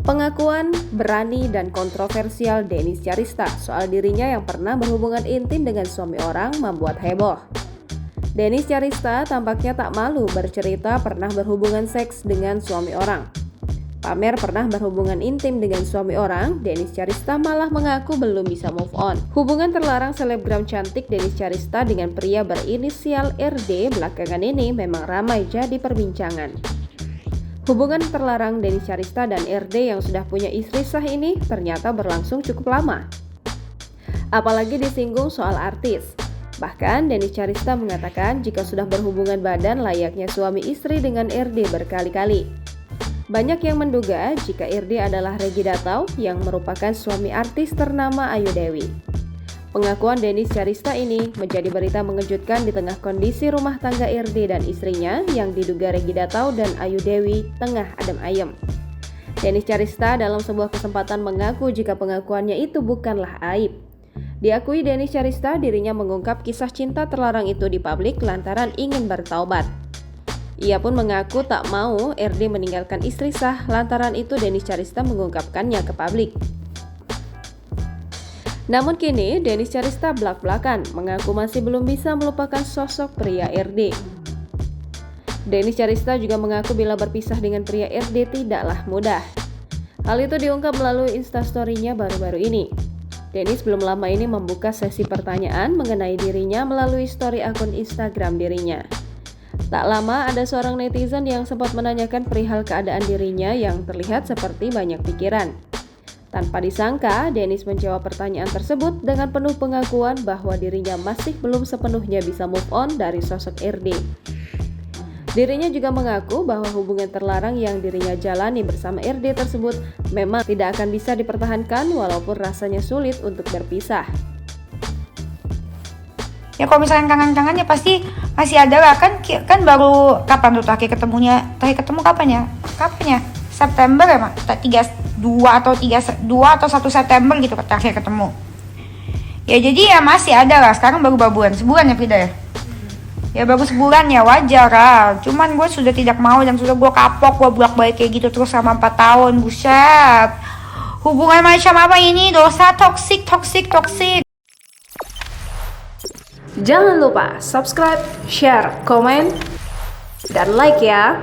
Pengakuan berani dan kontroversial Dennis Charista soal dirinya yang pernah berhubungan intim dengan suami orang membuat heboh. Dennis Charista tampaknya tak malu bercerita pernah berhubungan seks dengan suami orang. Pamer pernah berhubungan intim dengan suami orang, Dennis Charista malah mengaku belum bisa move on. Hubungan terlarang selebgram cantik Dennis Charista dengan pria berinisial RD belakangan ini memang ramai jadi perbincangan. Hubungan terlarang Dennis Charista dan RD yang sudah punya istri sah ini ternyata berlangsung cukup lama. Apalagi disinggung soal artis. Bahkan Dennis Charista mengatakan jika sudah berhubungan badan layaknya suami istri dengan RD berkali-kali. Banyak yang menduga jika RD adalah Regi Datau yang merupakan suami artis ternama Ayu Dewi. Pengakuan Dennis Charista ini menjadi berita mengejutkan di tengah kondisi rumah tangga RD dan istrinya yang diduga Regi Datau dan Ayu Dewi tengah adem ayem. Dennis Charista dalam sebuah kesempatan mengaku jika pengakuannya itu bukanlah aib. Diakui Dennis Charista dirinya mengungkap kisah cinta terlarang itu di publik lantaran ingin bertaubat. Ia pun mengaku tak mau RD meninggalkan istri sah, lantaran itu Dennis Charista mengungkapkannya ke publik. Namun kini Dennis Charista belak-belakan mengaku masih belum bisa melupakan sosok pria RD. Dennis Charista juga mengaku bila berpisah dengan pria RD tidaklah mudah. Hal itu diungkap melalui instastory-nya baru-baru ini. Dennis belum lama ini membuka sesi pertanyaan mengenai dirinya melalui story akun Instagram dirinya. Tak lama ada seorang netizen yang sempat menanyakan perihal keadaan dirinya yang terlihat seperti banyak pikiran. Tanpa disangka, Dennis menjawab pertanyaan tersebut dengan penuh pengakuan bahwa dirinya masih belum sepenuhnya bisa move on dari sosok RD. Dirinya juga mengaku bahwa hubungan terlarang yang dirinya jalani bersama RD tersebut memang tidak akan bisa dipertahankan walaupun rasanya sulit untuk berpisah. Ya kalau misalnya kangen-kangen ya pasti masih ada lah, kan baru kapan tuh terakhir ketemu kapan ya? September ya Mak? 2 atau 1 September gitu terakhir ketemu. Ya jadi ya masih ada lah, sekarang baru sebulan ya Frida ya? Ya baru sebulan ya, wajar lah. Cuman gue sudah tidak mau dan sudah gue kapok, gue bolak-balik kayak gitu terus selama 4 tahun, buset. Hubungan macam apa ini? Dosa toksik. Jangan lupa subscribe, share, komen, dan like ya.